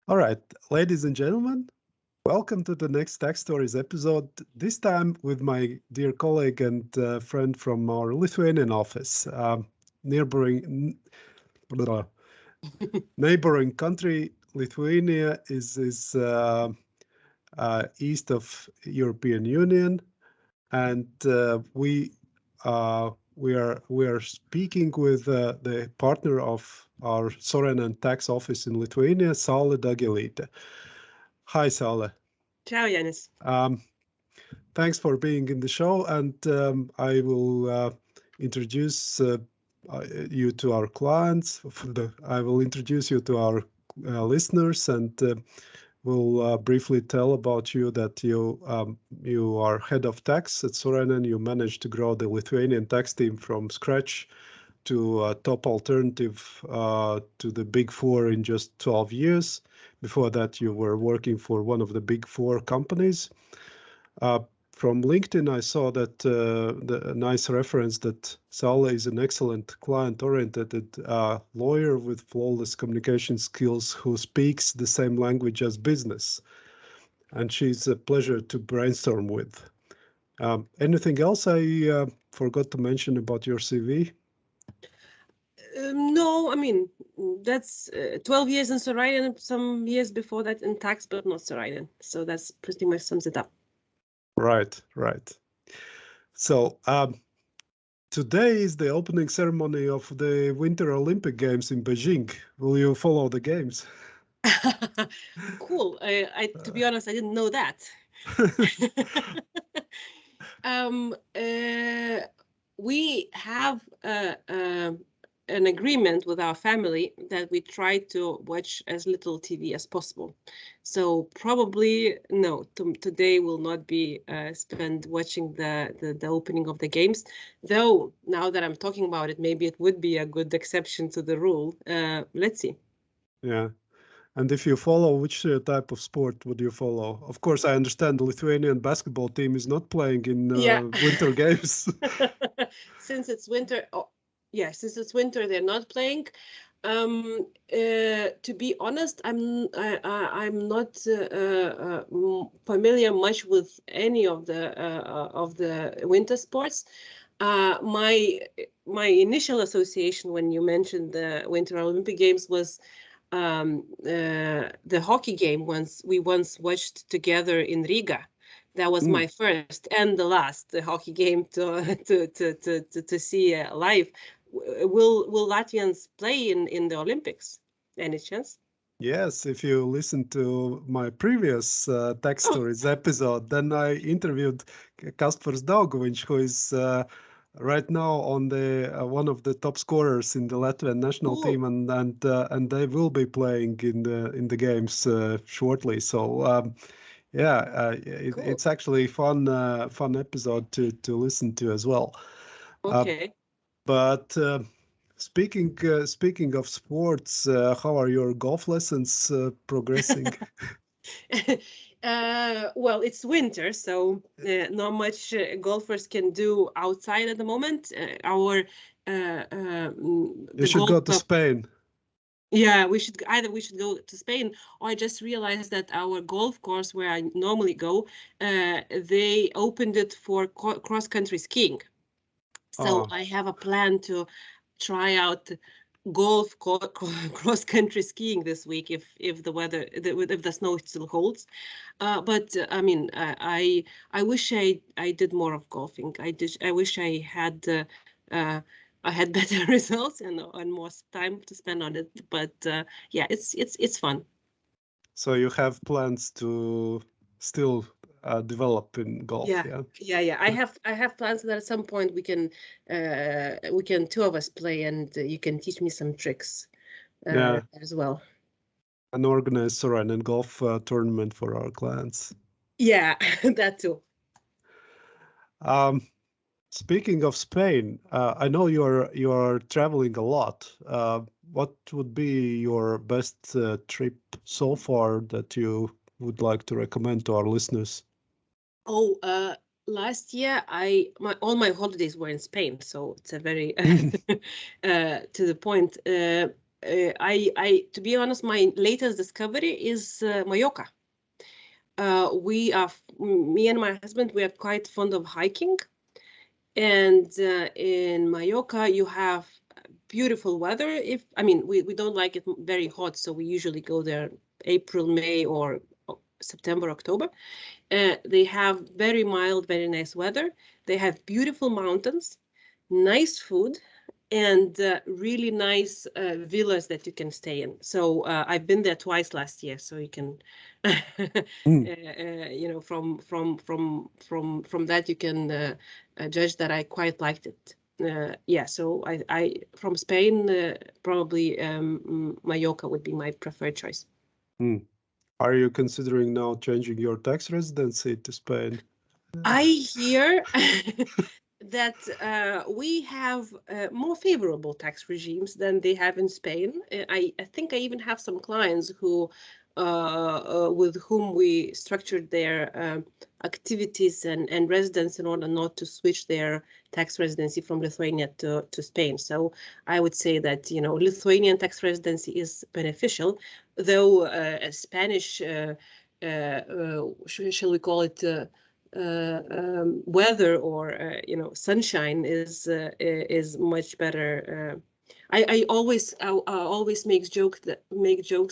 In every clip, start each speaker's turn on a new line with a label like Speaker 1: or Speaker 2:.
Speaker 1: All right, ladies and gentlemen, welcome to the next Tech Stories episode, this time with my dear colleague and friend from our Lithuanian office, neighboring, blah, neighboring country. Lithuania is east of European Union, and we are speaking with the partner of our Sorainen tax office in Lithuania, Saule Dagilyte. Hi, Saule.
Speaker 2: Ciao, Yanis.
Speaker 1: Um, Thanks for being in the show, and I will introduce you to our clients. I will introduce you to our listeners, and will briefly tell about you that you are head of tax at Sorainen. You managed to grow the Lithuanian tax team from scratch to a top alternative to the Big Four in just 12 years. Before that, you were working for one of the Big Four companies. Uh, from LinkedIn, I saw that the nice reference that Saule is an excellent client-oriented lawyer with flawless communication skills who speaks the same language as business, and she's a pleasure to brainstorm with. Anything else I forgot to mention about your CV?
Speaker 2: No, I mean, that's 12 years in Sorainen and some years before that in tax, but not Sorainen. So that's pretty much sums it up.
Speaker 1: Right, right. So today is the opening ceremony of the Winter Olympic Games in Beijing. Will you follow the games?
Speaker 2: Cool. To be honest, I didn't know that. um, uh, we have an agreement with our family that we try to watch as little TV as possible. So probably no, today will not be spent watching the opening of the games. Though now that I'm talking about it, maybe it would be a good exception to the rule. Let's see.
Speaker 1: Yeah. And if you follow, which type of sport would you follow? Of course, I understand the Lithuanian basketball team is not playing in
Speaker 2: Yeah.
Speaker 1: Winter Games.
Speaker 2: Since it's winter, oh, yeah, since it's winter, they're not playing. To be honest, I'm not familiar much with any of the winter sports. My initial association when you mentioned the Winter Olympic Games was the hockey game once watched together in Riga. That was
Speaker 1: Mm.
Speaker 2: my first and the last hockey game to see live. Will Latvians play in the Olympics? Any chance?
Speaker 1: Yes, if you listen to my previous Tech
Speaker 2: Oh,
Speaker 1: Stories episode, then I interviewed Kaspars Daugoviņš, who is right now on the one of the top scorers in the Latvian national
Speaker 2: cool.
Speaker 1: team, and they will be playing in the games shortly. So yeah,
Speaker 2: Cool.
Speaker 1: it's actually fun episode to listen to as well. Uh,
Speaker 2: Okay.
Speaker 1: but speaking of sports, how are your golf lessons progressing?
Speaker 2: Well, it's winter, so not much golfers can do outside at the moment.
Speaker 1: You
Speaker 2: The
Speaker 1: should go
Speaker 2: golf
Speaker 1: to
Speaker 2: club.
Speaker 1: Spain.
Speaker 2: Yeah, we should go to Spain, or I just realized that our golf course where I normally go, they opened it for cross country skiing. So
Speaker 1: Oh,
Speaker 2: I have a plan to try out cross country skiing this week if the weather if the snow still holds. But I mean, I wish I did more of golfing. I wish uh, I had better results and more time to spend on it. But yeah, it's fun.
Speaker 1: so you have plans to still develop in golf,
Speaker 2: Yeah,
Speaker 1: yeah?
Speaker 2: yeah. I have plans that at some point we can two of us play and you can teach me some tricks
Speaker 1: Yeah,
Speaker 2: as well.
Speaker 1: and organize Sorainen and golf tournament for our clients.
Speaker 2: Yeah, that too.
Speaker 1: Um, Speaking of Spain, I know you're traveling a lot. What would be your best trip so far that you would like to recommend to our listeners?
Speaker 2: Oh, last year all my holidays were in Spain, so it's a very to the point. to be honest, my latest discovery is Mallorca. Me and my husband, we are quite fond of hiking. And in Mallorca, you have beautiful weather. We don't like it very hot, so we usually go there April, May, or September, October. They have very mild, very nice weather. They have beautiful mountains, nice food, and really nice villas that you can stay in. So I've been there twice last year, so you can, from that you can judge that I quite liked it. So I from Spain, probably Mallorca would be my preferred choice.
Speaker 1: Are you considering now changing your tax residency to Spain?
Speaker 2: I hear that we have more favorable tax regimes than they have in Spain. I think I even have some clients who, with whom we structured their activities and residence in order not to switch their tax residency from Lithuania to Spain. So I would say that, Lithuanian tax residency is beneficial, though Spanish, shall we call it, weather or sunshine is much better. I always make jokes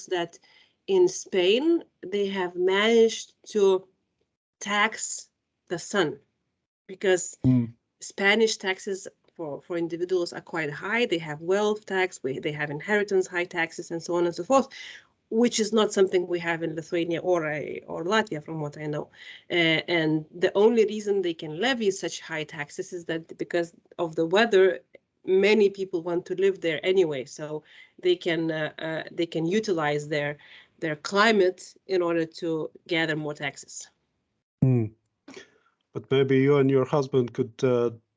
Speaker 2: that in Spain they have managed to tax the sun, because Spanish taxes for individuals are quite high. They have wealth tax, they have inheritance high taxes, and so on and so forth, which is not something we have in Lithuania or Latvia, from what I know. And the only reason they can levy such high taxes is that because of the weather, many people want to live there anyway, so they can utilize their climate in order to gather more taxes.
Speaker 1: But maybe you and your husband could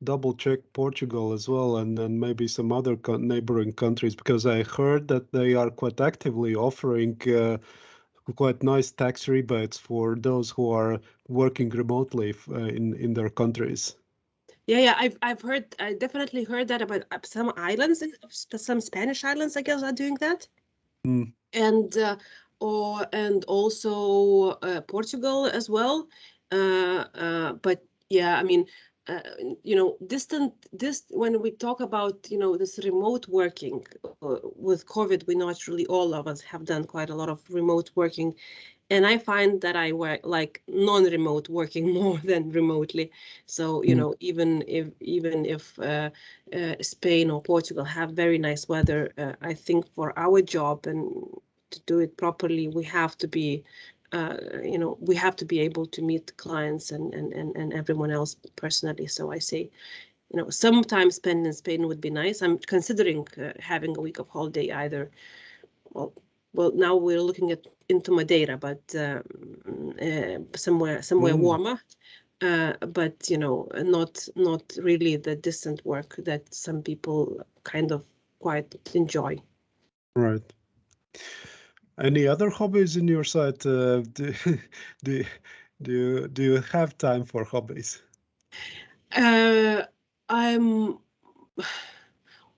Speaker 1: double check Portugal as well, and then maybe some other neighboring countries, because I heard that they are quite actively offering quite nice tax rebates for those who are working remotely in their countries.
Speaker 2: Yeah, I definitely heard that about some islands, some Spanish islands, I guess, are doing that. And also Portugal as well. But yeah, when we talk about, this remote working with COVID, we naturally, all of us have done quite a lot of remote working. And I find that I work like non-remote working more than remotely. So, even if Spain or Portugal have very nice weather, I think for our job and to do it properly, we have to be, we have to be able to meet clients and everyone else personally. So I say, sometimes spend in Spain would be nice. I'm considering having a week of holiday either. Well, now we're looking into Madeira, but somewhere warmer. But not really the distant work that some people kind of quite enjoy.
Speaker 1: Right. Any other hobbies in your side? Do you have time for hobbies?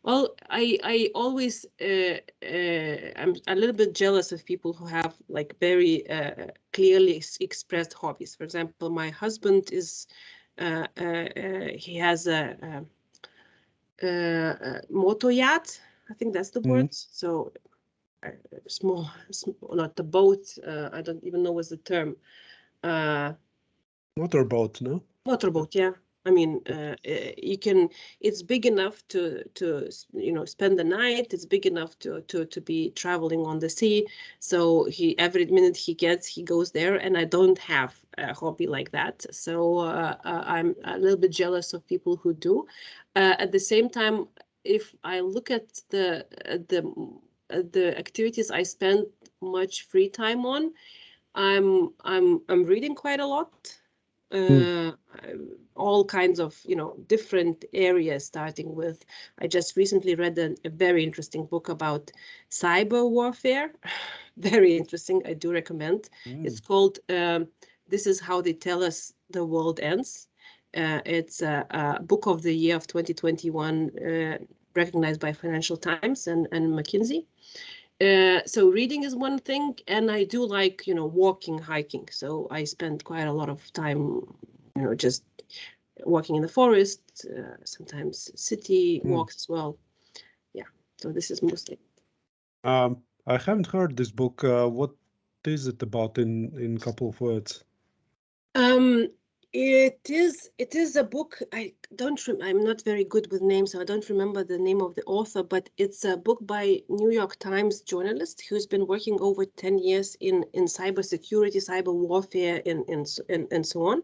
Speaker 2: Well, I always I'm a little bit jealous of people who have like very clearly expressed hobbies. For example, my husband is he has a motor yacht. I think that's the word. So small, not the boat. I don't even know what's the term.
Speaker 1: Motorboat, no?
Speaker 2: Motorboat, yeah. It's big enough to spend the night. It's big enough to be traveling on the sea. So every minute he goes there, and I don't have a hobby like that. So I'm a little bit jealous of people who do. At the same time, if I look at the activities I spend much free time on, I'm reading quite a lot. All kinds of different areas, starting with, I just recently read a very interesting book about cyber warfare. Very interesting. I do recommend. It's called This Is How They Tell Us the World Ends. It's a book of the year of 2021 recognized by Financial Times and McKinsey. So reading is one thing, and I do like, walking, hiking. So I spend quite a lot of time, just walking in the forest, sometimes city walks as well. Yeah, so this is mostly.
Speaker 1: I haven't heard this book. What is it about in a couple of words?
Speaker 2: It is a book. I'm not very good with names, so I don't remember the name of the author, but it's a book by New York Times journalist who's been working over 10 years in cybersecurity, cyber warfare, and so on.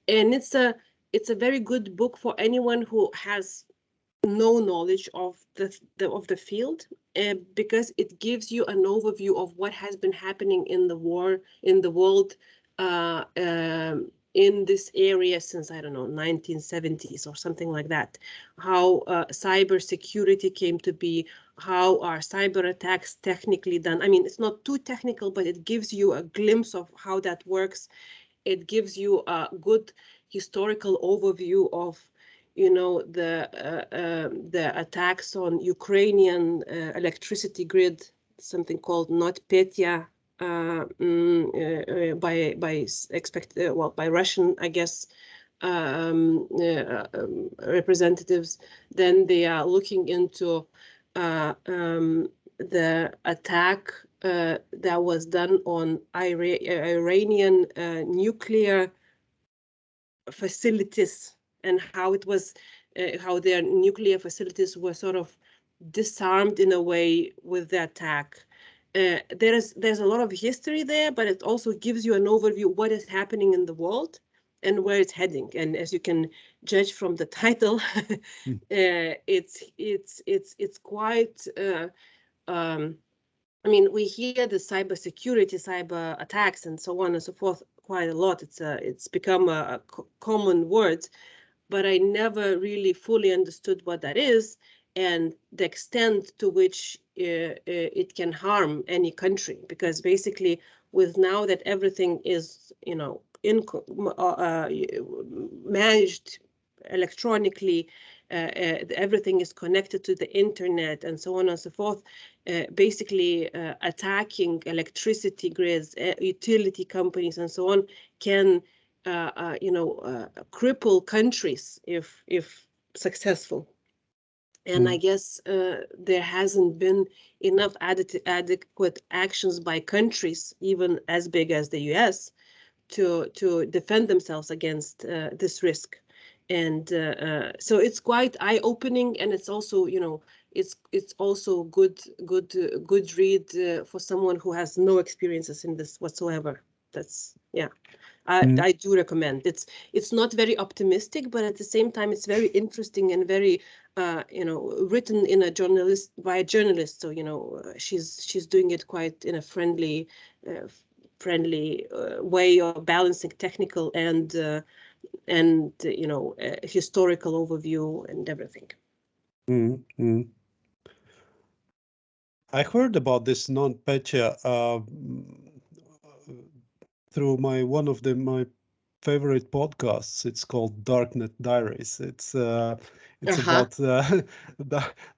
Speaker 2: And it's a very good book for anyone who has no knowledge of the field, because it gives you an overview of what has been happening in the world in this area since, I don't know, 1970s or something like that. How cyber security came to be, how are cyber attacks technically done. I mean, it's not too technical, but it gives you a glimpse of how that works. It gives you a good historical overview of the attacks on Ukrainian electricity grid, something called NotPetya, by Russian, I guess, representatives. Then they are looking into the attack that was done on Iranian nuclear facilities, and how it was, how their nuclear facilities were sort of disarmed in a way with the attack. There's a lot of history there, but it also gives you an overview of what is happening in the world and where it's heading. And as you can judge from the title, it's quite. I mean, we hear the cybersecurity, cyber attacks, and so on and so forth quite a lot. It's become a common word, but I never really fully understood what that is and the extent to which it can harm any country. Because basically, with now that everything is, managed electronically, everything is connected to the internet and so on and so forth. Basically, attacking electricity grids, utility companies, and so on can, cripple countries if successful. And I guess there hasn't been enough adequate actions by countries, even as big as the US, to defend themselves against this risk. And so it's quite eye-opening, and it's also, it's also good read for someone who has no experiences in this whatsoever. That's, yeah. I do recommend. It's not very optimistic, but at the same time, it's very interesting and very, written by a journalist. So she's doing it quite in a friendly way of balancing technical and historical overview and everything.
Speaker 1: Mm-hmm. I heard about this NotPetya through one of my favorite podcasts. It's called Darknet Diaries. It's about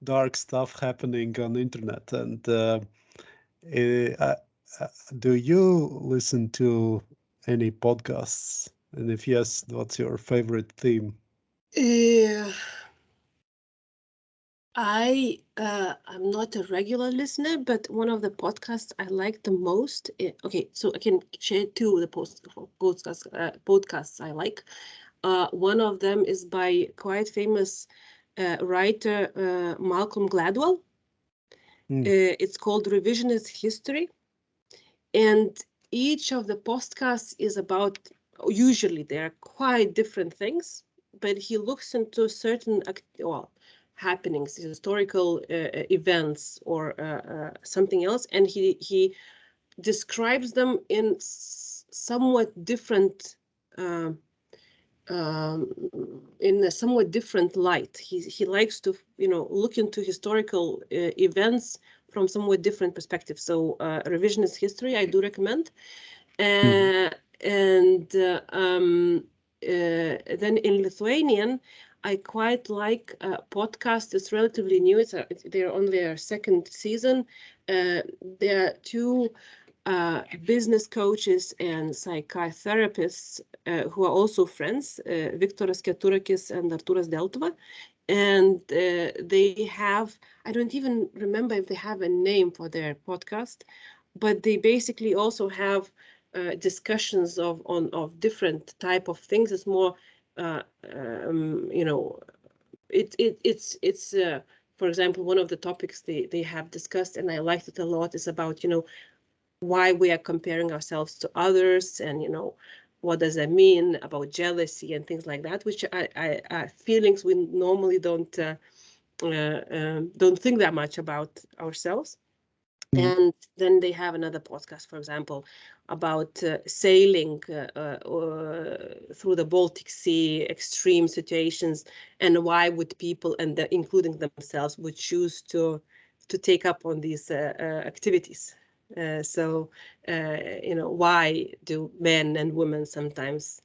Speaker 1: dark stuff happening on the internet. And do you listen to any podcasts? And if yes, what's your favorite theme?
Speaker 2: I'm not a regular listener, but one of the podcasts I like the most. Okay, so I can share two of the podcasts I like. One of them is by quite famous writer Malcolm Gladwell. It's called Revisionist History, and each of the podcasts is about, usually they are quite different things, but he looks into certain happenings, historical events, or something else, and he describes them in somewhat different in a somewhat different light. He likes to look into historical events from somewhat different perspectives. So Revisionist History I do recommend. And then in Lithuanian I quite like podcast. It's relatively new. They're on their second season. There are two business coaches and psychotherapists who are also friends, Viktoras Keturakis and Arturas Deltuva. And they have, I don't even remember if they have a name for their podcast, but they basically also have discussions of different type of things. It's more, you know, it's for example, one of the topics they have discussed, and I liked it a lot, is about, you know, why we are comparing ourselves to others, and, you know, what does that mean about jealousy and things like that, which I feelings we normally don't think that much about ourselves. And then they have another podcast, for example, about sailing through the Baltic Sea, extreme situations, and why would people, and including themselves, would choose to take up on these activities. So, you know, why do men and women sometimes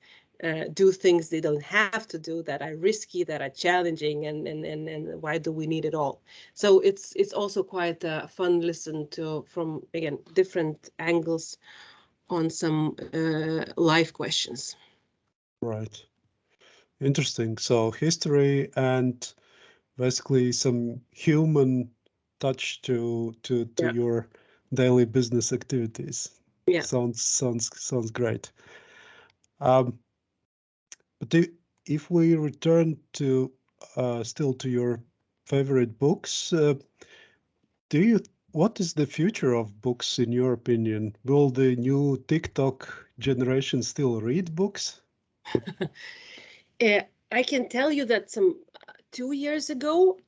Speaker 2: do things they don't have to do, that are risky, that are challenging, and why do we need it all? So it's also quite a fun listen to, from, again, different angles on some life questions.
Speaker 1: Right. Interesting. So history and basically some human touch to
Speaker 2: Yeah.
Speaker 1: your daily business activities.
Speaker 2: Yeah.
Speaker 1: Sounds great. But if we return to still to your favorite books, what is the future of books in your opinion? Will the new TikTok generation still read books?
Speaker 2: I can tell you that some 2 years ago,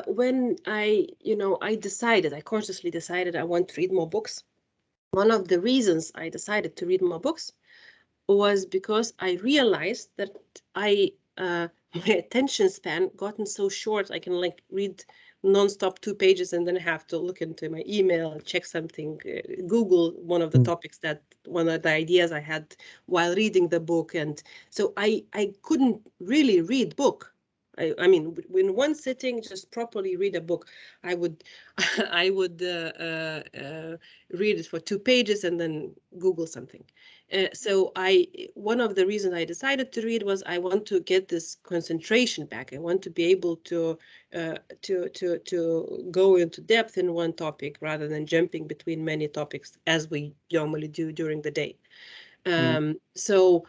Speaker 2: when I consciously decided I want to read more books. One of the reasons I decided to read more books was because I realized that my attention span gotten so short. I can like read nonstop 2 pages and then have to look into my email, check something, Google one of the topics, that one of the ideas I had while reading the book. And so I couldn't really read book. I mean, in one sitting, just properly read a book, I would I would read it for 2 pages and then Google something. So one of the reasons I decided to read was I want to get this concentration back. I want to be able to go into depth in one topic rather than jumping between many topics as we normally do during the day. So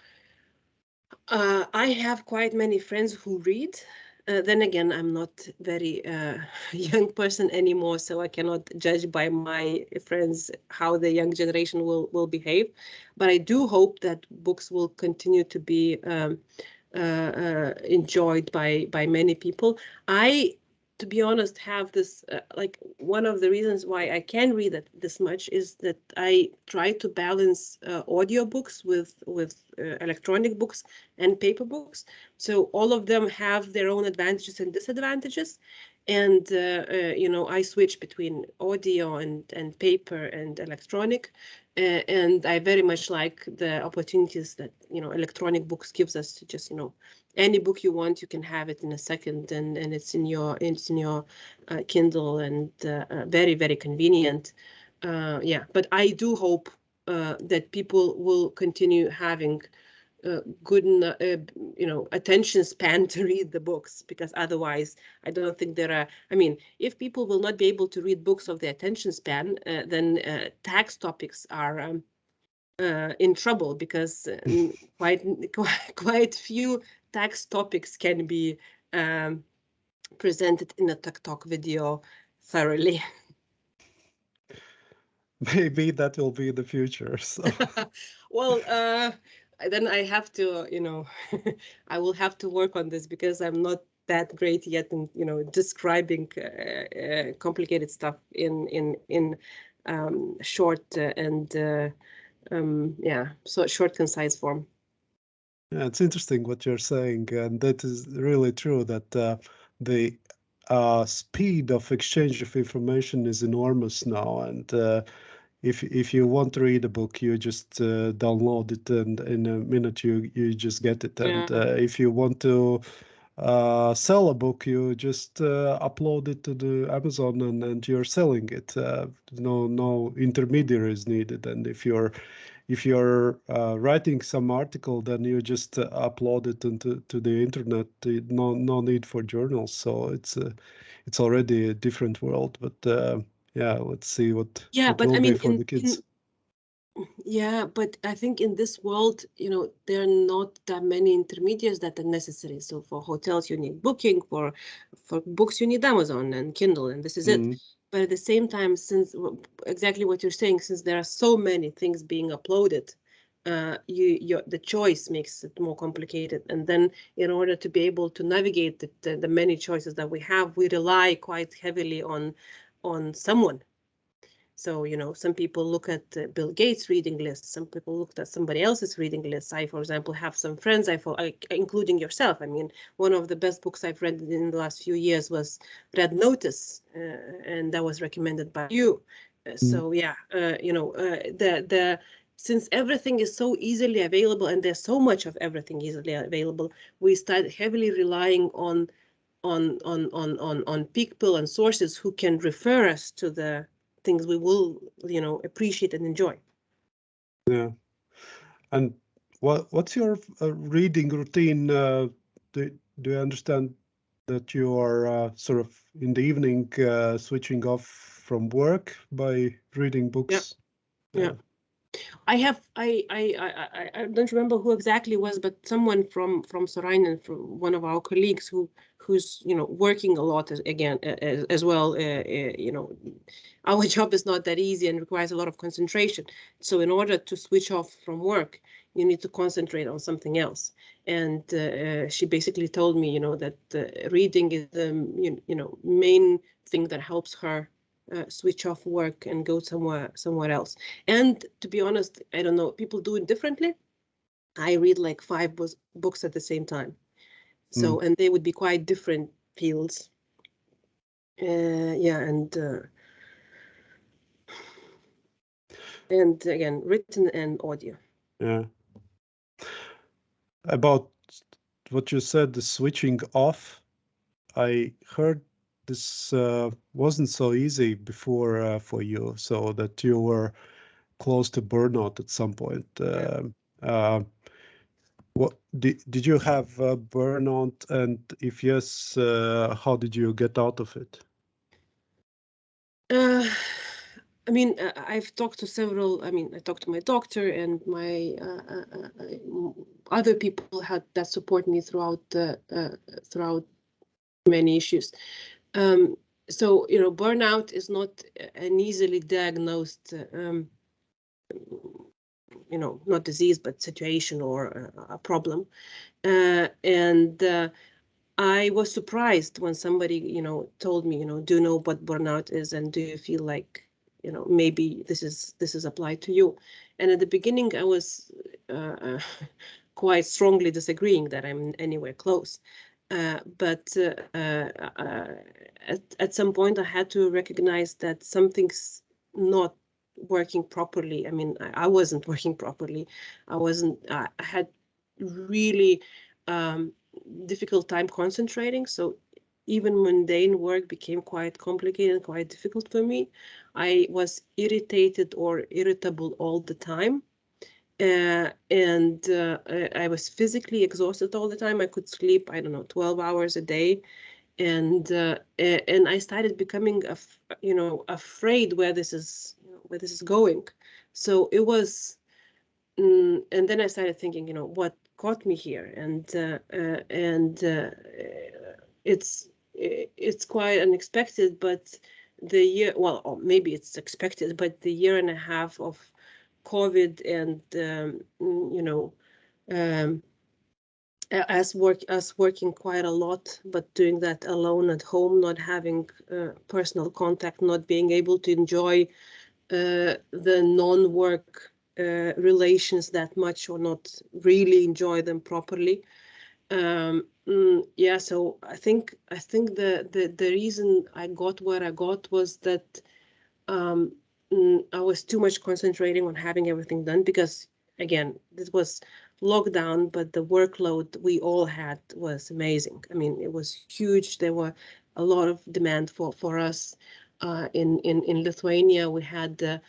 Speaker 2: I have quite many friends who read. Then again, I'm not very young person anymore, so I cannot judge by my friends how the young generation will behave. But I do hope that books will continue to be enjoyed by many people. To be honest, have this like one of the reasons why I can read it this much is that I try to balance audiobooks with electronic books and paper books. So all of them have their own advantages and disadvantages. And you know, I switch between audio and paper and electronic. And I very much like the opportunities that, you know, electronic books gives us to just, you know, any book you want, you can have it in a second, and it's in your Kindle, and very, very convenient. Yeah, but I do hope that people will continue having good, you know, attention span to read the books, because otherwise I don't think there are, I mean, if people will not be able to read books of the attention span, then tax topics are in trouble, because quite few tax topics can be presented in a TikTok video thoroughly.
Speaker 1: Maybe that will be the future. So
Speaker 2: Well, then I have to, you know, I will have to work on this, because I'm not that great yet in, you know, describing complicated stuff in short yeah, so short, concise form.
Speaker 1: yeah, it's interesting what you're saying, and that is really true. That the speed of exchange of information is enormous now, and if you want to read a book, you just download it, and in a minute you just get it. And
Speaker 2: Yeah.
Speaker 1: if you want to sell a book, you just upload it to the Amazon and you're selling it. No intermediaries needed. And if you're writing some article, then you just upload it into the internet. No need for journals. So it's already a different world. But yeah, let's see what
Speaker 2: but
Speaker 1: will
Speaker 2: I
Speaker 1: be
Speaker 2: mean,
Speaker 1: for the kids.
Speaker 2: yeah, but I think in this world, there are not that many intermediaries that are necessary. So for hotels, you need booking. For books, you need Amazon and Kindle, and this is it. But at the same time, since exactly what you're saying, since there are so many things being uploaded, the choice makes it more complicated. And then in order to be able to navigate the many choices that we have, we rely quite heavily on someone. So, some people look at Bill Gates' reading list. Some people looked at somebody else's reading list. I, for example, have some friends, including yourself. I mean, one of the best books I've read in the last few years was Red Notice, and that was recommended by you. So, yeah, since everything is so easily available and there's so much of everything easily available, we start heavily relying on people and sources who can refer us to the things we will, appreciate and enjoy.
Speaker 1: Yeah. And what's your reading routine? Do you understand that you are sort of in the evening switching off from work by reading books?
Speaker 2: Yeah. I don't remember who exactly was, but someone from Sorainen, from one of our colleagues who's working a lot as well. Our job is not that easy and requires a lot of concentration. So in order to switch off from work, you need to concentrate on something else. And she basically told me, that reading is the main thing that helps her switch off work and go somewhere else. And to be honest, I don't know, people do it differently. I read like 5 books at the same time. So, and they would be quite different fields. Yeah, and again, written and audio.
Speaker 1: Yeah. About what you said, the switching off, I heard this wasn't so easy before for you, so that you were close to burnout at some point. What did you have burnout, and if yes, how did you get out of it?
Speaker 2: I mean, I've talked to several. I mean, I talked to my doctor and my other people that support me throughout many issues. So burnout is not an easily diagnosed, not disease, but situation or a problem. And I was surprised when somebody, told me, do you know what burnout is, and do you feel like, maybe this is applied to you? And at the beginning, I was quite strongly disagreeing that I'm anywhere close. But at some point, I had to recognize that something's not working properly. I mean, I wasn't working properly. I had really difficult time concentrating. So even mundane work became quite complicated and quite difficult for me. I was irritated or irritable all the time. And I was physically exhausted all the time. I could sleep, I don't know, 12 hours a day. And I started becoming, afraid where this is going. So it was, and then I started thinking, what got me here? And it's quite unexpected, but the year, well, or maybe it's expected, but the year and a half of COVID and um, us working quite a lot, but doing that alone at home, not having personal contact, not being able to enjoy the non-work relations that much, or not really enjoy them properly. Yeah, so I think the reason I got where I got was that I was too much concentrating on having everything done, because again, this was lockdown, but the workload we all had was amazing. I mean, it was huge. There were a lot of demand for us. In Lithuania, we had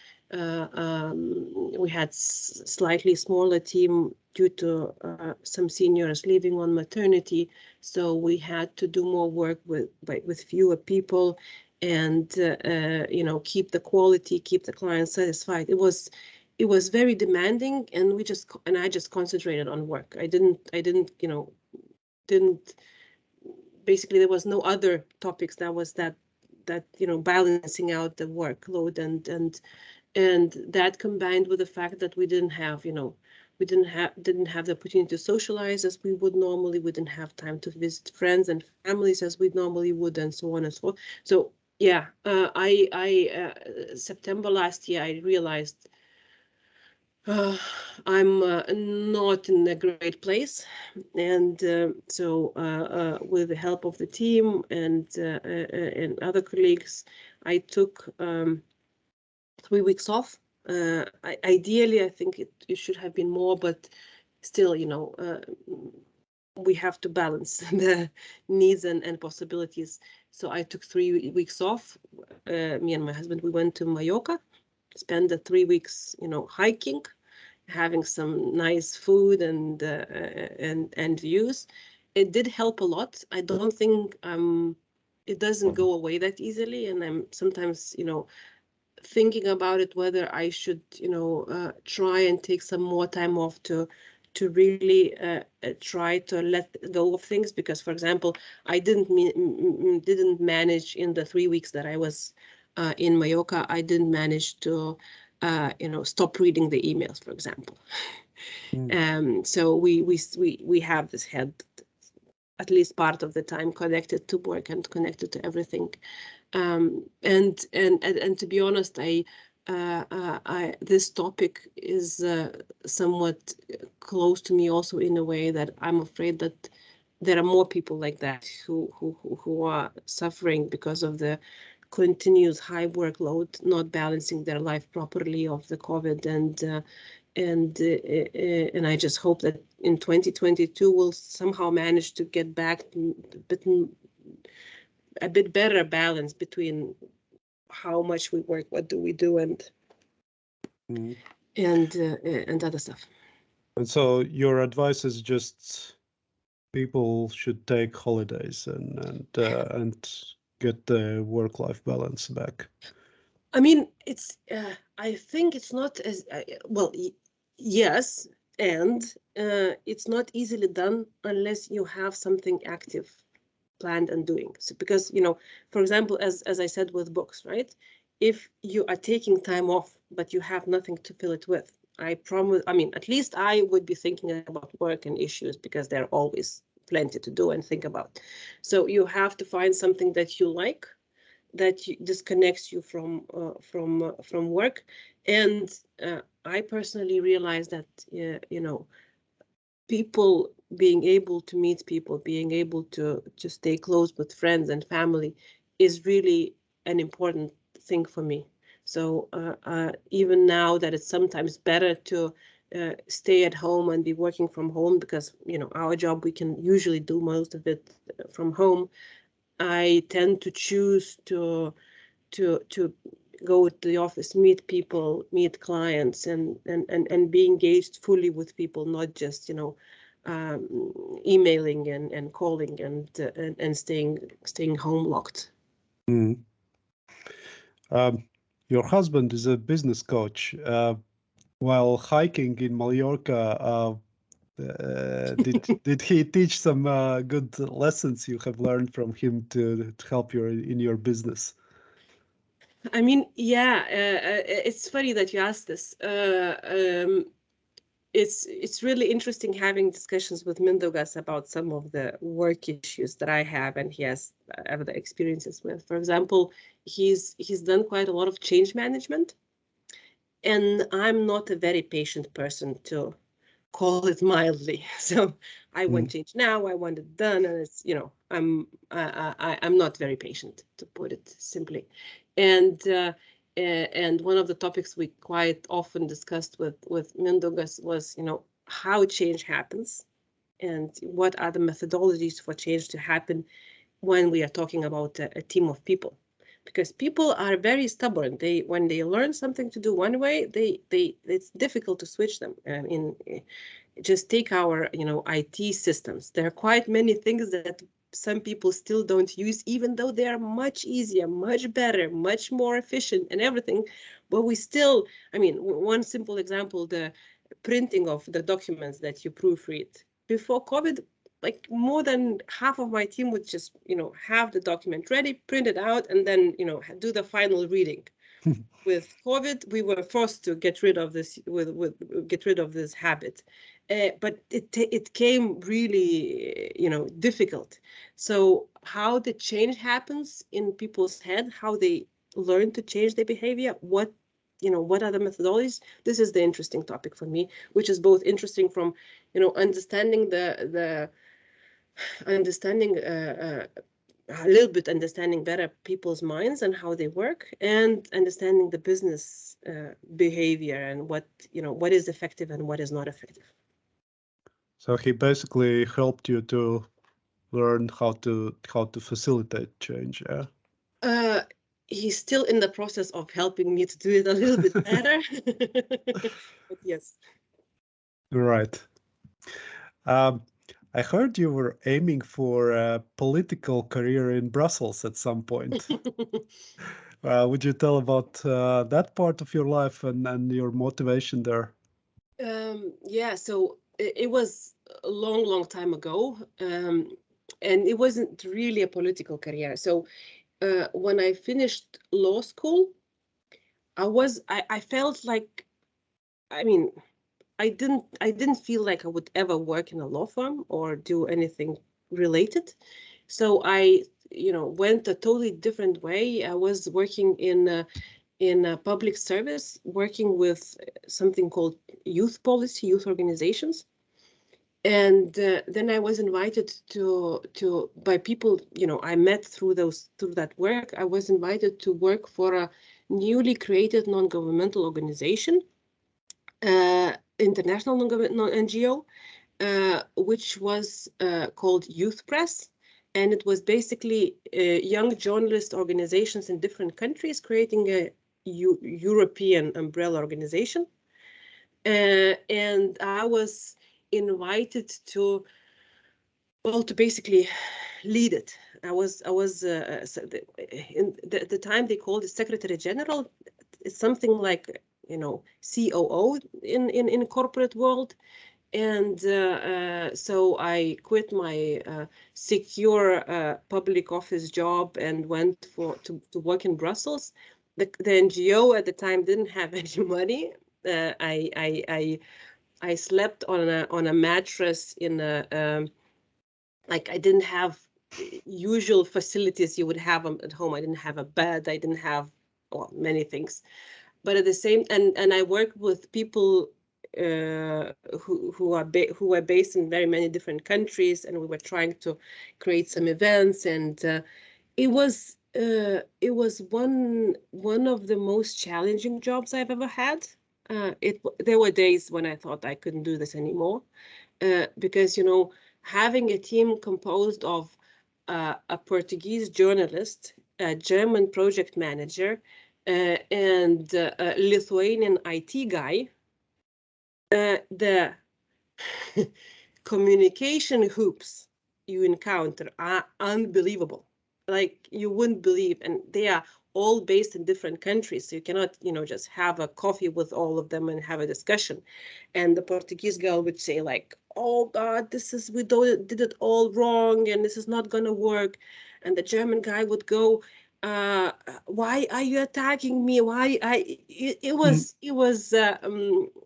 Speaker 2: slightly smaller team due to some seniors leaving on maternity, so we had to do more work with fewer people, and keep the quality, keep the client satisfied. It was very demanding, and I just concentrated on work. I didn't basically, there was no other topics that balancing out the workload, and that combined with the fact that we didn't have the opportunity to socialize as we would normally. We didn't have time to visit friends and families as we normally would, and so on and so forth. So yeah, September last year, I realized I'm not in a great place, and so with the help of the team and other colleagues, I took 3 weeks off. Ideally, I think it should have been more, but still, we have to balance the needs and possibilities. So I took 3 weeks off. Me and my husband, we went to Mallorca, spent the 3 weeks, hiking, having some nice food and views. It did help a lot. I don't think it doesn't go away that easily, and I'm sometimes, thinking about it, whether I should, try and take some more time off to really try to let go of things. Because, for example, I didn't manage in the 3 weeks that I was in Mallorca. I didn't manage to, stop reading the emails, for example. So we have this head at least part of the time connected to work and connected to everything. And to be honest, this topic is somewhat close to me also, in a way that I'm afraid that there are more people like that who are suffering because of the continuous high workload, not balancing their life properly of the COVID, and I just hope that in 2022 we'll somehow manage to get back a bit better balance between how much we work, what do we do, and other stuff.
Speaker 1: And so your advice is just people should take holidays and get the work-life balance back.
Speaker 2: I mean, it's I think it's not as well. Yes, and it's not easily done unless you have something active planned and doing. So because, for example, as I said with books, right? If you are taking time off, but you have nothing to fill it with, I promise, I mean, at least I would be thinking about work and issues, because there are always plenty to do and think about. So you have to find something that you like, that disconnects you from work. And I personally realized that, people being able to meet people, being able to stay close with friends and family is really an important thing for me. So even now that it's sometimes better to stay at home and be working from home, because, our job, we can usually do most of it from home, I tend to choose to go to the office, meet people, meet clients, and be engaged fully with people, not just, emailing and calling and staying home locked.
Speaker 1: Your husband is a business coach. While hiking in Mallorca, did he teach some good lessons you have learned from him to help you in your business?
Speaker 2: I mean, yeah, it's funny that you asked this. It's really interesting having discussions with Mindaugas about some of the work issues that I have and he has other experiences with. For example, he's done quite a lot of change management, and I'm not a very patient person, to call it mildly. So I want change now. I want it done, and it's, I'm not very patient, to put it simply. And one of the topics we quite often discussed with Mindaugas was, how change happens and what are the methodologies for change to happen when we are talking about a team of people. Because people are very stubborn. When they learn something to do one way, it's difficult to switch them. Just take our IT systems. There are quite many things that some people still don't use, even though they are much easier, much better, much more efficient and everything. But we still, one simple example, the printing of the documents that you proofread. Before COVID, like more than half of my team would just, have the document ready, print it out, and then, do the final reading. With COVID, we were forced to get rid of this habit, but it came really difficult. So how the change happens in people's head, how they learn to change their behavior, what are the methodologies? This is the interesting topic for me, which is both interesting from understanding a little bit understanding better people's minds and how they work, and understanding the business behavior and what is effective and what is not effective.
Speaker 1: So he basically helped you to learn how to facilitate change, yeah?
Speaker 2: He's still in the process of helping me to do it a little bit better. But yes.
Speaker 1: Right. I heard you were aiming for a political career in Brussels at some point. Would you tell about that part of your life and your motivation there?
Speaker 2: Yeah, so it was a long time ago, and it wasn't really a political career. So when I finished law school, I felt like, I didn't feel like I would ever work in a law firm or do anything related. So I, went a totally different way. I was working in a public service, working with something called youth policy, youth organizations. And then I was invited to by people, I met through that work. I was invited to work for a newly created non-governmental organization, international NGO, which was called Youth Press. And it was basically young journalist organizations in different countries creating a European umbrella organization. And I was invited to basically lead it. I was in the time they called it Secretary General. It's something like COO in corporate world. And so I quit my secure public office job and went to work in Brussels. The NGO at the time didn't have any money. I slept on a mattress in a like I didn't have usual facilities you would have at home. I didn't have a bed. I didn't have many things. But at the same and I worked with people who were based in very many different countries, and we were trying to create some events, and it was one of the most challenging jobs I've ever had. There were days when I thought I couldn't do this anymore, because having a team composed of a Portuguese journalist, a German project manager, and a Lithuanian IT guy, the communication hoops you encounter are unbelievable. Like you wouldn't believe, and they are all based in different countries, so you cannot just have a coffee with all of them and have a discussion. And the Portuguese girl would say like, oh God, we did it all wrong and this is not gonna work. And the German guy would go, why are you attacking me? It was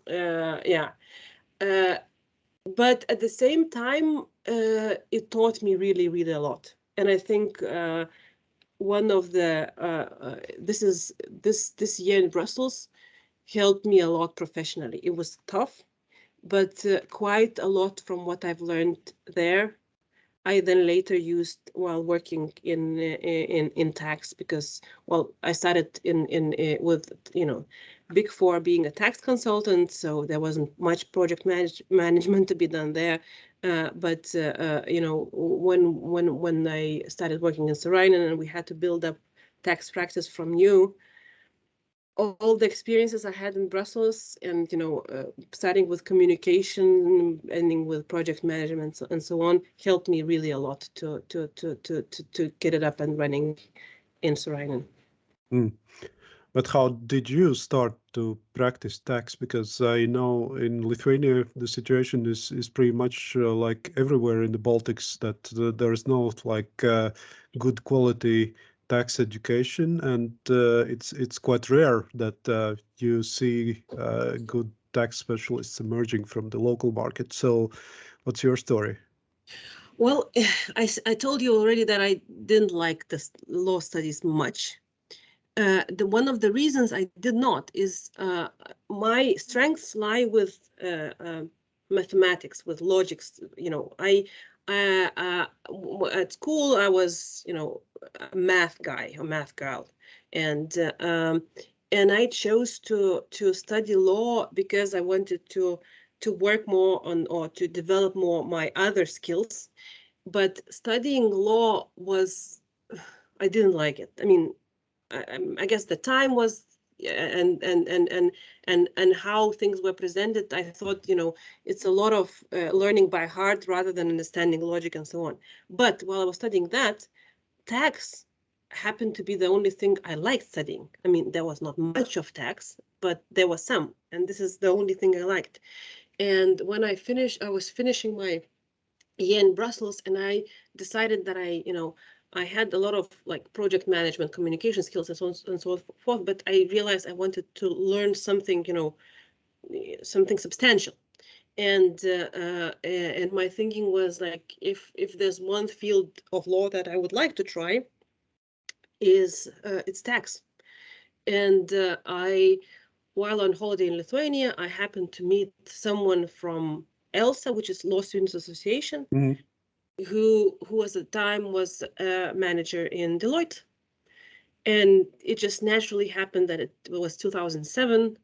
Speaker 2: yeah. But at the same time, it taught me really, really a lot. And I think one of the this year in Brussels helped me a lot professionally. It was tough, but quite a lot from what I've learned there, I then later used while working in tax, because I started with Big Four being a tax consultant, so there wasn't much project management to be done there. But you know, when I started working in Sorainen and we had to build up tax practice from new, all the experiences I had in Brussels, and you know, starting with communication, ending with project management, and so on, helped me really a lot to get it up and running in Sorainen.
Speaker 1: Mm. But how did you start to practice tax? Because I know in Lithuania the situation is pretty much like everywhere in the Baltics, that there is no like good quality tax education, and it's quite rare that you see good tax specialists emerging from the local market. So, what's your story?
Speaker 2: Well, I told you already that I didn't like the law studies much. One of the reasons I did not is my strengths lie with mathematics, with logics. You know, at school I was, you know, a math guy, a math girl, and I chose to study law because I wanted to work more on, or to develop more my other skills. But studying law was, I didn't like it. I mean, I guess the time was, and how things were presented. I thought, you know, it's a lot of learning by heart rather than understanding logic and so on. But while I was studying that, tax happened to be the only thing I liked studying. I mean, there was not much of tax, but there was some, and this is the only thing I liked. And when I finished, I was finishing my year in Brussels, and I decided that I had a lot of like project management, communication skills, and so forth. But I realized I wanted to learn something, you know, something substantial. And my thinking was like, if there's one field of law that I would like to try, is it's tax. And while on holiday in Lithuania, I happened to meet someone from ELSA, which is Law Students Association,
Speaker 1: Mm-hmm.
Speaker 2: who at the time was a manager in Deloitte. And it just naturally happened that it was 2007.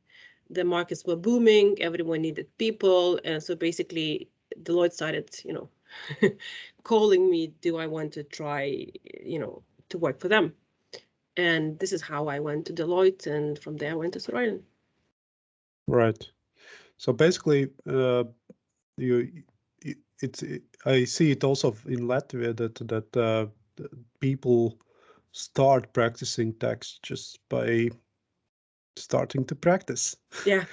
Speaker 2: The markets were booming, everyone needed people. And so basically Deloitte started, you know, calling me, do I want to try, you know, to work for them? And this is how I went to Deloitte, and from there I went to Sorainen.
Speaker 1: Right. So basically, I see it also in Latvia that people start practicing tax just by starting to practice.
Speaker 2: Yeah.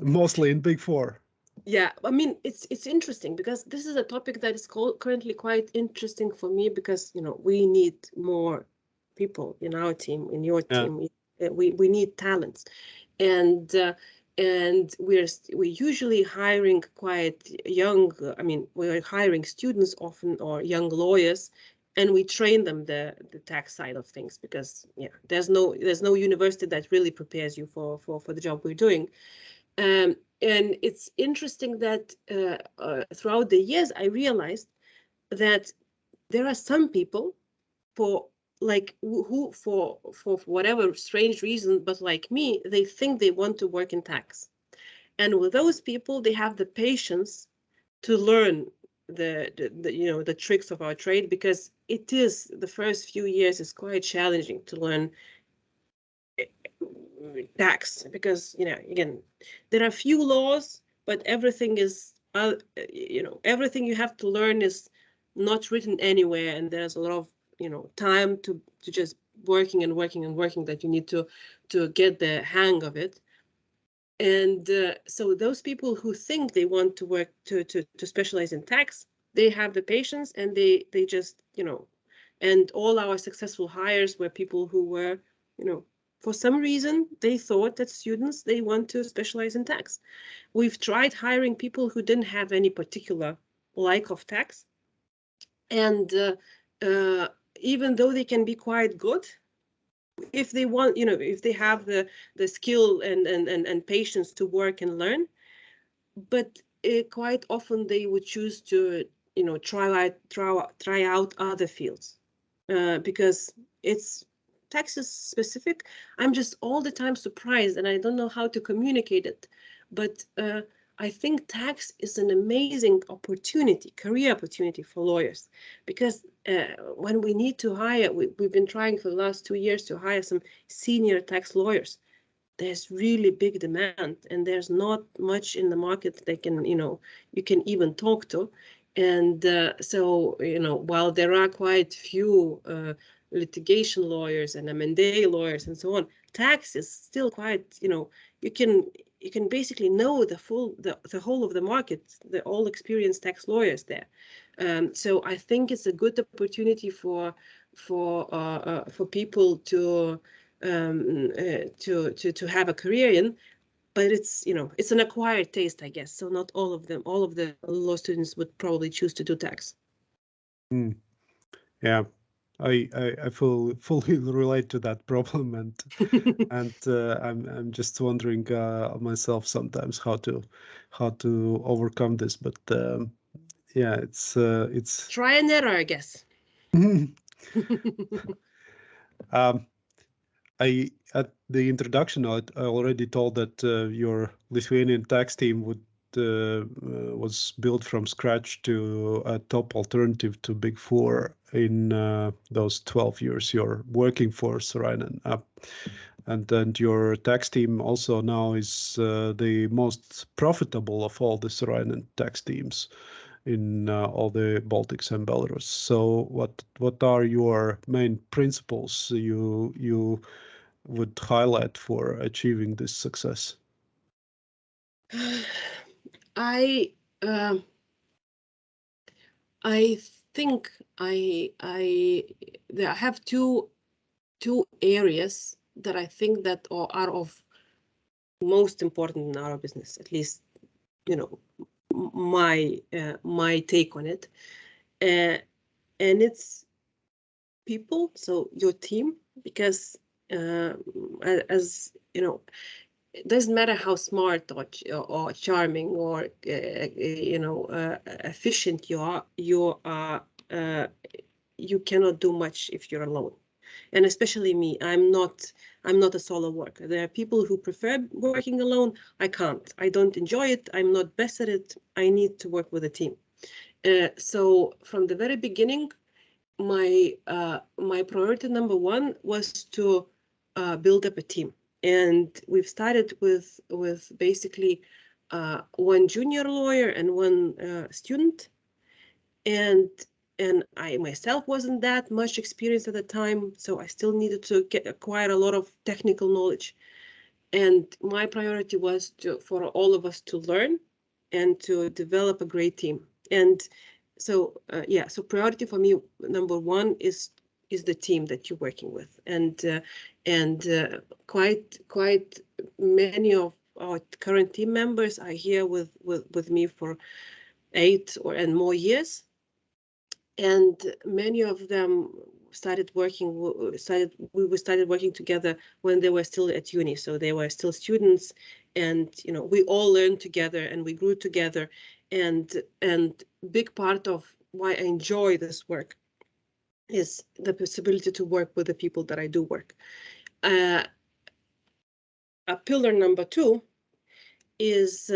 Speaker 1: Mostly in Big Four.
Speaker 2: Yeah, I mean, it's interesting because this is a topic that is currently quite interesting for me, because, you know, we need more people in our team, in your
Speaker 1: Yeah.
Speaker 2: team. We need talents, and we're usually hiring quite young. I mean, we're hiring students often, or young lawyers, and we train them the tax side of things, because yeah, there's no university that really prepares you for the job we're doing. And it's interesting that throughout the years, I realized that there are some people, for like who for whatever strange reason, but like me, they think they want to work in tax. And with those people, they have the patience to learn the you know, the tricks of our trade, because it is, the first few years is quite challenging to learn tax, because, you know, again, there are few laws, but everything is you know, everything you have to learn is not written anywhere, and there's a lot of, you know, time to just working and working and working, that you need to get the hang of it. And so those people who think they want to work to specialize in tax, they have the patience, and they just, you know, and all our successful hires were people who were, you know, for some reason they thought that students, they want to specialize in tax. We've tried hiring people who didn't have any particular like of tax, and even though they can be quite good, if they want, you know, if they have the skill and patience to work and learn, but quite often they would choose to, you know, try out other fields, because it's taxes specific. I'm just all the time surprised, and I don't know how to communicate it. But I think tax is an amazing opportunity, career opportunity for lawyers, because when we need to hire, we've been trying for the last 2 years to hire some senior tax lawyers. There's really big demand, and there's not much in the market they can, you can even talk to. And so, while there are quite few litigation lawyers and M&A lawyers and so on, tax is still quite, you can basically know the whole of the market, the all experienced tax lawyers there. So I think it's a good opportunity for people to have a career in, but it's an acquired taste, I guess. So not all of the law students would probably choose to do tax.
Speaker 1: Yeah, I fully relate to that problem, and I'm just wondering myself sometimes how to overcome this. But yeah, it's
Speaker 2: try and error, I guess.
Speaker 1: I at the introduction I already told that your Lithuanian tax team was built from scratch to a top alternative to Big Four in those 12 years you're working for Sorainen. And your tax team also now is the most profitable of all the Sorainen tax teams in all the Baltics and Belarus. So what are your main principles you would highlight for achieving this success?
Speaker 2: I think I have two areas that I think that are of most important in our business, at least my take on it, and it's people, so your team, because as you know, it doesn't matter how smart or charming or efficient you are, you cannot do much if you're alone. And especially me, I'm not a solo worker. There are people who prefer working alone. I can't. I don't enjoy it. I'm not best at it. I need to work with a team. So from the very beginning, my priority number one was to build up a team, and we've started with basically one junior lawyer and one student, and I myself wasn't that much experienced at the time, so I still needed to acquire a lot of technical knowledge. And my priority was for all of us to learn and to develop a great team. And so so priority for me, number one, is the team that you're working with, and quite many of our current team members are here with me for 8 and more years, and many of them started working together when they were still at uni, so they were still students, and we all learned together and we grew together, and big part of why I enjoy this work is the possibility to work with the people that I do work. A pillar number two is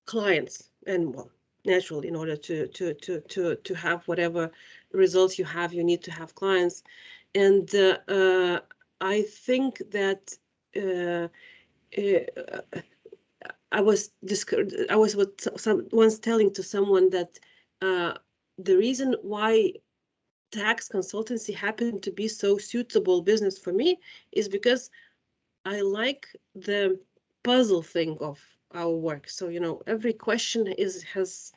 Speaker 2: clients, and well, naturally, in order to have whatever results you have, you need to have clients. And I think that I was once telling to someone that the reason why tax consultancy happened to be so suitable business for me is because I like the puzzle thing of our work. So every question has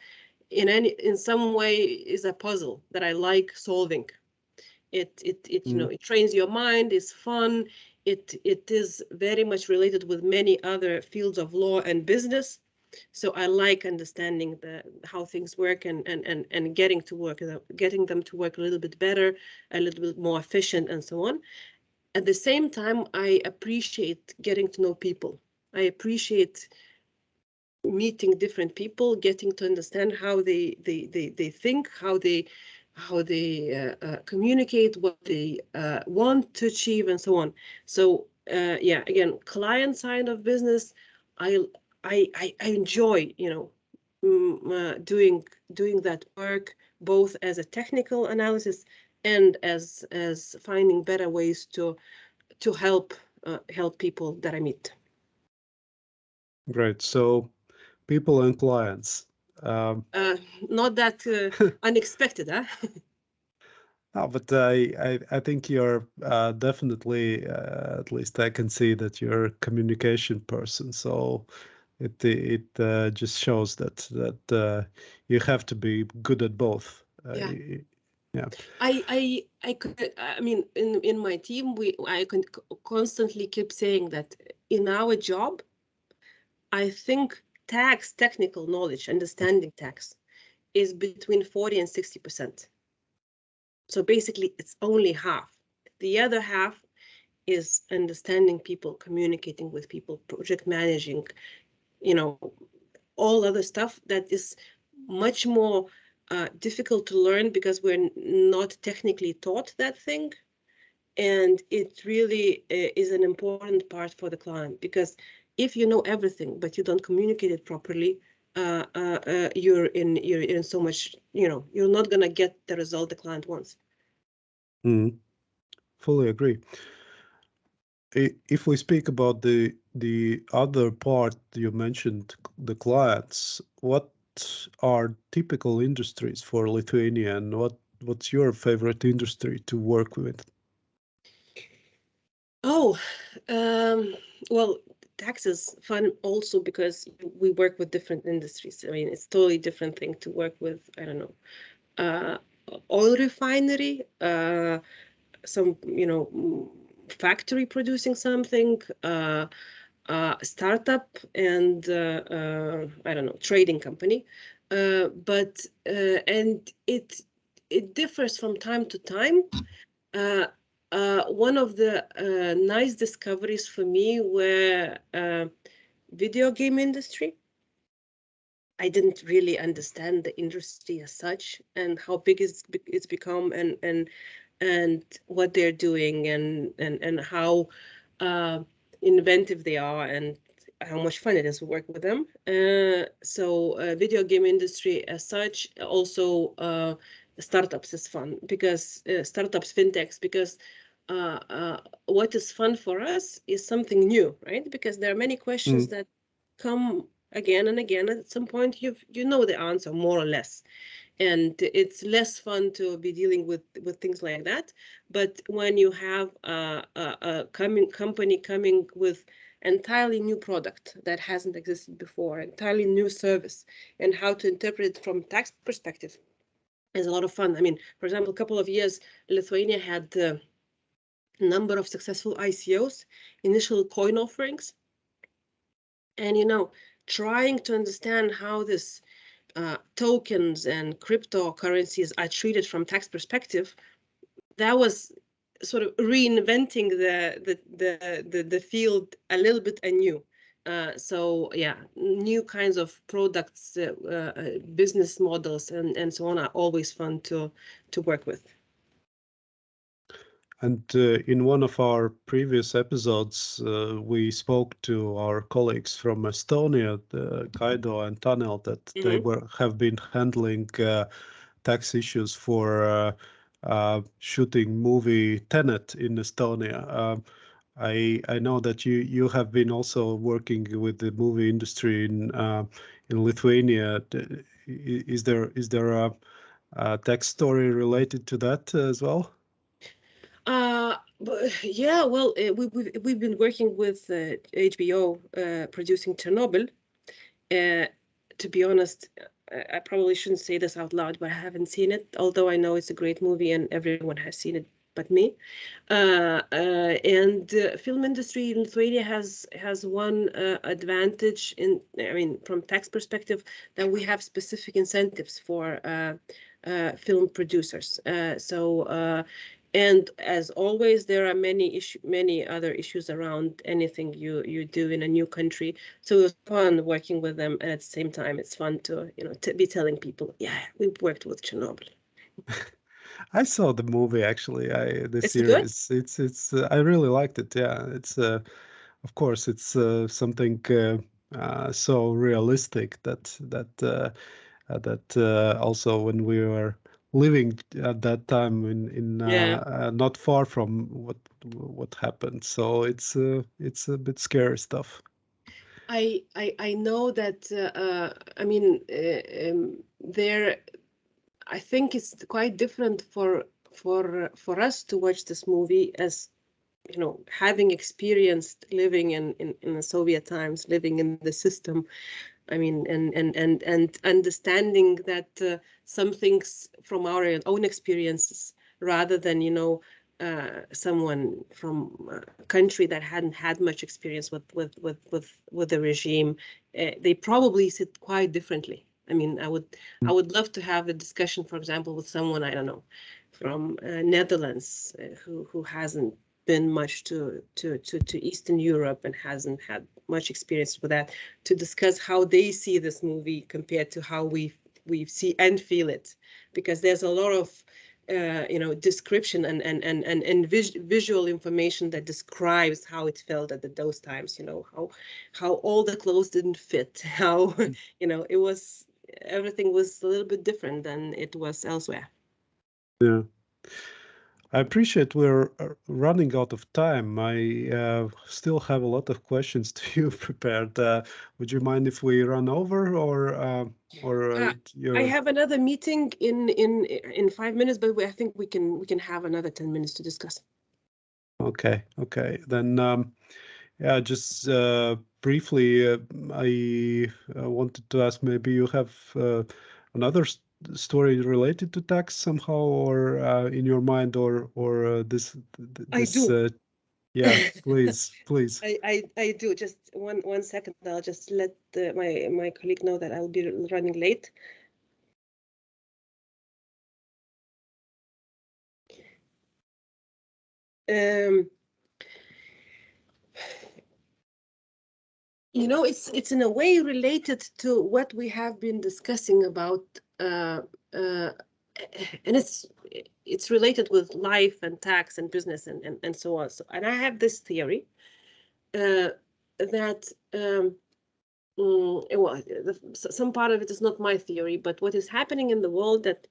Speaker 2: in some way is a puzzle that I like solving. It it trains your mind. It's fun. It is very much related with many other fields of law and business. So I like understanding how things work and getting them to work a little bit better, a little bit more efficient, and so on. At the same time, I appreciate getting to know people. I appreciate meeting different people, getting to understand how they think, how they communicate, what they want to achieve, and so on. So yeah, again, client side of business, I I enjoy, you know, doing that work both as a technical analysis and as finding better ways to help people that I meet.
Speaker 1: Great. So people and clients.
Speaker 2: Not that unexpected, huh?
Speaker 1: No, but I think you're definitely, at least I can see that you're a communication person. So it just shows that you have to be good at both.
Speaker 2: Yeah.
Speaker 1: Yeah.
Speaker 2: I mean, in my team, I can constantly keep saying that in our job, I think technical knowledge, understanding tax, is between 40 and 60%. So basically, it's only half. The other half is understanding people, communicating with people, project managing, you know, all other stuff that is much more difficult to learn because we're not technically taught that thing. And it really is an important part for the client, because if you know everything but you don't communicate it properly, you're in so much, you know, you're not gonna get the result the client wants.
Speaker 1: Fully agree. If we speak about the other part you mentioned, the clients, what are typical industries for Lithuania, and what's your favorite industry to work with?
Speaker 2: Oh, well, tax is fun also because we work with different industries. I mean, it's totally different thing to work with, I don't know, uh, oil refinery, some, you know, factory producing something, startup, and I don't know, trading company. But and it differs from time to time. Uh, one of the nice discoveries for me were video game industry. I didn't really understand the industry as such and how big it's become, and what they're doing, and how uh, inventive they are, and how much fun it is to work with them. So video game industry as such, also startups is fun, because startups, fintechs, because what is fun for us is something new, right? Because there are many questions that come again and again. At some point, you know the answer more or less, and it's less fun to be dealing with things like that. But when you have a company coming with entirely new product that hasn't existed before, entirely new service, and how to interpret it from tax perspective is a lot of fun. I mean, for example, a couple of years, Lithuania had a number of successful ICOs, initial coin offerings, and you know, trying to understand how this tokens and cryptocurrencies are treated from tax perspective, that was sort of reinventing the field a little bit anew. So yeah, new kinds of products, business models, and so on are always fun to work with.
Speaker 1: And in one of our previous episodes, we spoke to our colleagues from Estonia, Kaido and Tanel, that they have been handling tax issues for shooting movie Tenet in Estonia. I know that you have been also working with the movie industry in Lithuania. Is there a tax story related to that as well?
Speaker 2: But yeah, well, we've been working with HBO producing Chernobyl. To be honest, I probably shouldn't say this out loud, but I haven't seen it, although I know it's a great movie and everyone has seen it but me. And film industry in Lithuania has one advantage in, I mean, from tax perspective, that we have specific incentives for film producers. And as always, there are many other issues around anything you do in a new country. So it was fun working with them, and at the same time, it's fun to be telling people, yeah, we worked with Chernobyl.
Speaker 1: I saw the movie actually. The
Speaker 2: It's good.
Speaker 1: series. It's. I really liked it. Yeah. It's. Of course, it's something so realistic that also when we were living at that time in
Speaker 2: Yeah.
Speaker 1: not far from what happened. So it's a bit scary stuff.
Speaker 2: I know that I mean there I think it's quite different for us to watch this movie as having experienced living in the Soviet times, living in the system. I mean, and understanding that some things from our own experiences, rather than someone from a country that hadn't had much experience with the regime, they probably sit quite differently. I mean, I would love to have a discussion, for example, with someone I don't know from Netherlands who hasn't been much to Eastern Europe and hasn't had much experience with that, to discuss how they see this movie compared to how we see and feel it, because there's a lot of description and visual information that describes how it felt at those times. How all the clothes didn't fit, how it was, everything was a little bit different than it was elsewhere.
Speaker 1: Yeah. I appreciate we're running out of time. I still have a lot of questions to you prepared. Would you mind if we run over, or
Speaker 2: I
Speaker 1: you're
Speaker 2: have another meeting in 5 minutes, but I think we can have another 10 minutes to discuss.
Speaker 1: okay? Okay, then yeah, just briefly, I wanted to ask, maybe you have another story related to tax somehow, or in your mind, or
Speaker 2: I
Speaker 1: this.
Speaker 2: do.
Speaker 1: Yeah, please, please.
Speaker 2: I do. Just one second. I'll just let my colleague know that I'll be running late. Um, it's in a way related to what we have been discussing about, and it's related with life and tax and business and so on. So, and I have this theory that well, some part of it is not my theory, but what is happening in the world, that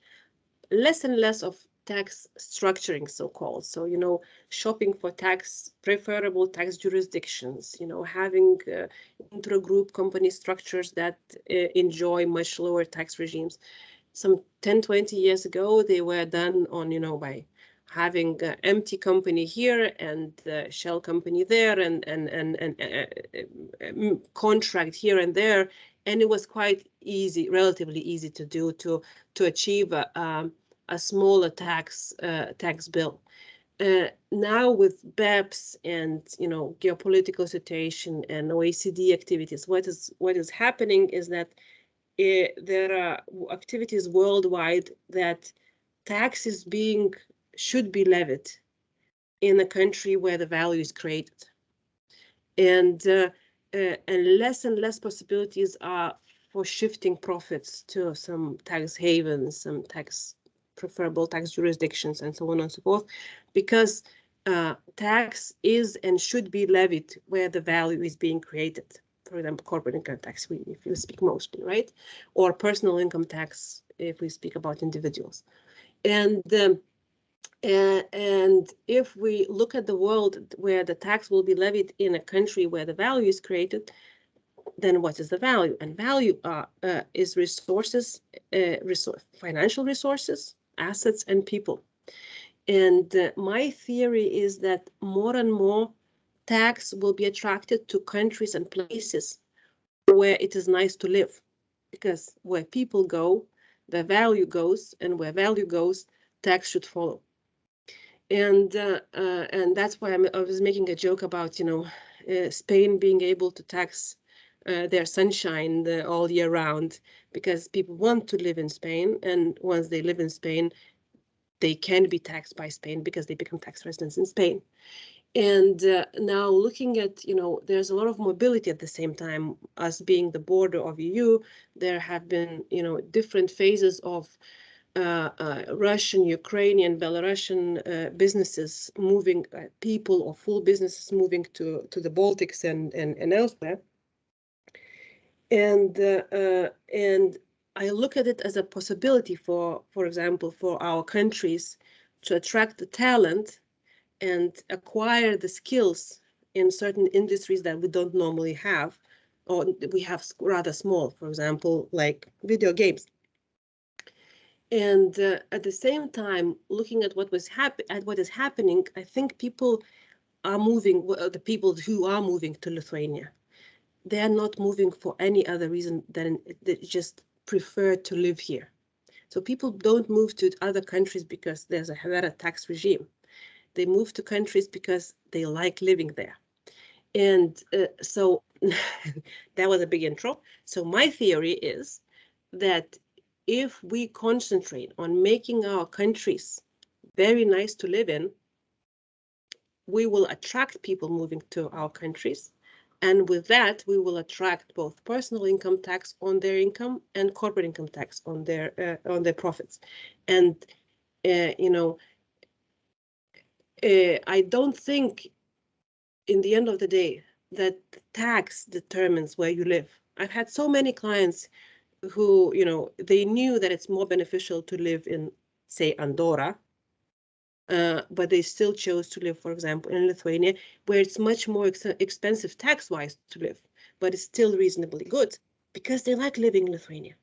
Speaker 2: less and less of tax structuring, so-called. So, shopping for preferable tax jurisdictions, having intra-group company structures that enjoy much lower tax regimes. Some 10, 20 years ago, they were done on, by having an empty company here and shell company there, and contract here and there. And it was quite easy, relatively easy to do, to achieve a smaller tax bill. Now with BEPS and geopolitical situation and OECD activities, what is happening is that there are activities worldwide that taxes should be levied in a country where the value is created, and less and less possibilities are for shifting profits to some tax havens, some preferable tax jurisdictions, and so on and so forth, because tax is and should be levied where the value is being created. For example, corporate income tax, if you speak mostly, right? Or personal income tax, if we speak about individuals. And if we look at the world where the tax will be levied in a country where the value is created, then what is the value? And value is resources, financial resources, assets, and people. And my theory is that more and more tax will be attracted to countries and places where it is nice to live, because where people go, the value goes, and where value goes, tax should follow. And that's why I was making a joke about Spain being able to tax their sunshine all year round, because people want to live in Spain, and once they live in Spain, they can be taxed by Spain because they become tax residents in Spain. And now looking at, there's a lot of mobility at the same time. Us being the border of EU, there have been, different phases of Russian, Ukrainian, Belarusian businesses moving, people or full businesses moving to the Baltics and elsewhere. And I look at it as a possibility for example, for our countries to attract the talent and acquire the skills in certain industries that we don't normally have, or we have rather small, for example, like video games. And at the same time, looking at what is happening, I think people are moving. The people who are moving to Lithuania, they are not moving for any other reason than they just prefer to live here. So people don't move to other countries because there's a better tax regime. They move to countries because they like living there. And so that was a big intro. So my theory is that if we concentrate on making our countries very nice to live in, we will attract people moving to our countries. And with that, we will attract both personal income tax on their income and corporate income tax on their profits. And I don't think, in the end of the day, that tax determines where you live. I've had so many clients who, they knew that it's more beneficial to live in, say, Andorra, but they still chose to live, for example, in Lithuania, where it's much more expensive tax-wise to live, but it's still reasonably good because they like living in Lithuania.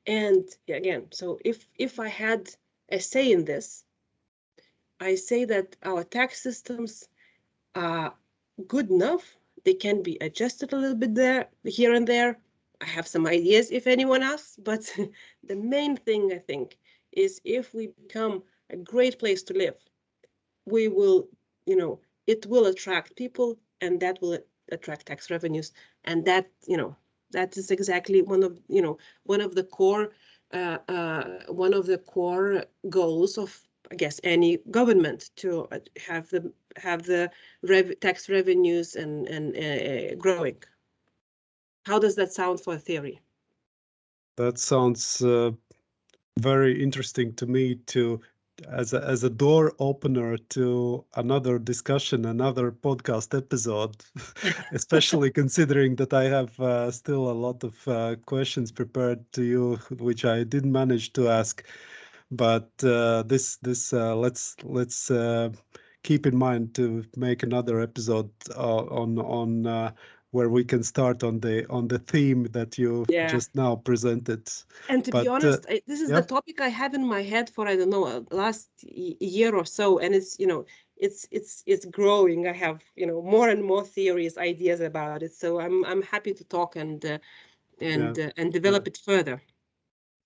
Speaker 2: And again, so if I had a say in this, I say that our tax systems are good enough. They can be adjusted a little bit here and there. I have some ideas if anyone asks, but the main thing, I think, is if we become a great place to live, we will, it will attract people, and that will attract tax revenues. And that, that is exactly one of the core goals of, I guess, any government, to have the tax revenues and growing. How does that sound for a theory?
Speaker 1: That sounds very interesting to me, as a door opener to another discussion, another podcast episode, especially considering that I have still a lot of questions prepared to you, which I didn't manage to ask. But let's keep in mind to make another episode on where we can start on the theme that you just now presented.
Speaker 2: And to be honest, this is the topic I have in my head for, I don't know, last year or so, and it's it's growing. I have more and more theories, ideas about it. So I'm happy to talk and develop it further.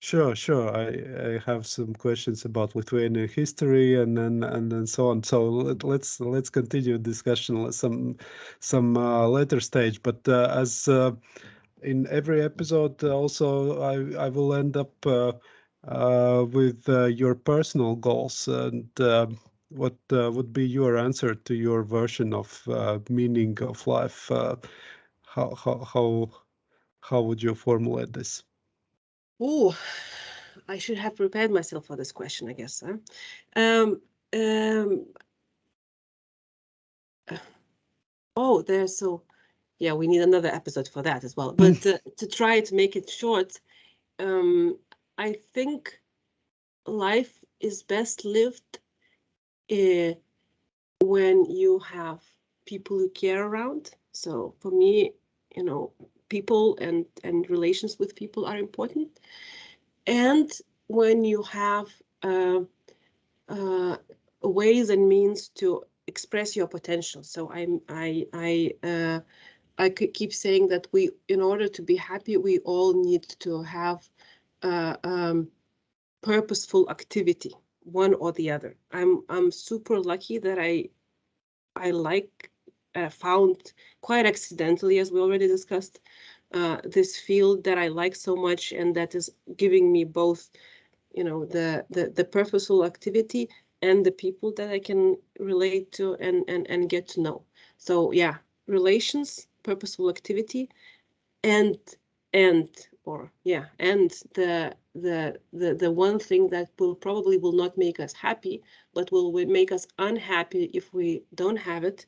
Speaker 1: Sure. I have some questions about Lithuanian history and then so on. So let's continue discussion some later stage. But as in every episode, also I will end up with your personal goals, and what would be your answer to your version of meaning of life? How would you formulate this?
Speaker 2: Oh, I should have prepared myself for this question, I guess. Yeah, we need another episode for that as well. But to try to make it short, I think life is best lived when you have people you care around. So for me, people and relations with people are important. And when you have ways and means to express your potential. So I could keep saying that in order to be happy, we all need to have purposeful activity, one or the other. I'm super lucky that I found quite accidentally, as we already discussed, this field that I like so much, and that is giving me both, the purposeful activity and the people that I can relate to and get to know. So yeah, relations, purposeful activity, and the the one thing that probably will not make us happy, but will make us unhappy if we don't have it,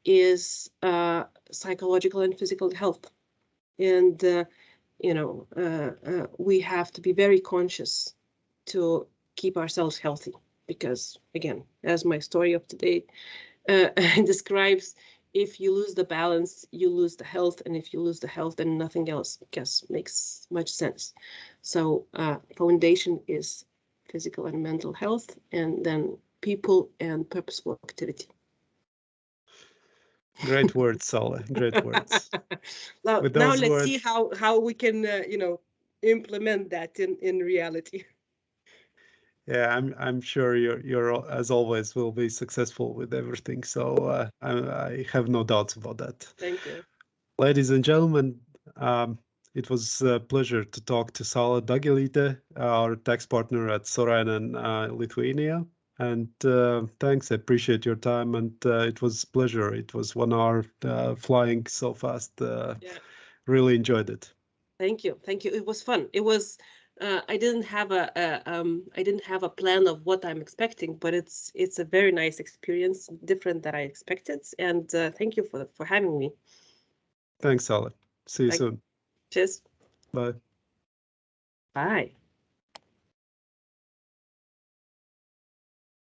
Speaker 2: is psychological and physical health. And we have to be very conscious to keep ourselves healthy, because again, as my story of today describes, if you lose the balance, you lose the health, and if you lose the health, then nothing else, I guess, makes much sense. So foundation is physical and mental health, and then people and purposeful activity.
Speaker 1: Great words, Saule. Great words.
Speaker 2: Now let's
Speaker 1: words,
Speaker 2: see how we can implement that in reality.
Speaker 1: Yeah, I'm sure you're as always will be successful with everything. So I have no doubts about that.
Speaker 2: Thank you.
Speaker 1: Ladies and gentlemen, it was a pleasure to talk to Saule Dagilyte, our tax partner at Sorainen Lithuania. And thanks, I appreciate your time. And it was a pleasure. It was 1 hour flying so fast.
Speaker 2: Yeah.
Speaker 1: Really enjoyed it.
Speaker 2: Thank you. It was fun. It was. I didn't have a plan of what I'm expecting, but it's a very nice experience, different than I expected. And thank you for having me.
Speaker 1: Thanks, Saule. See you soon.
Speaker 2: Cheers.
Speaker 1: Bye.
Speaker 2: Bye.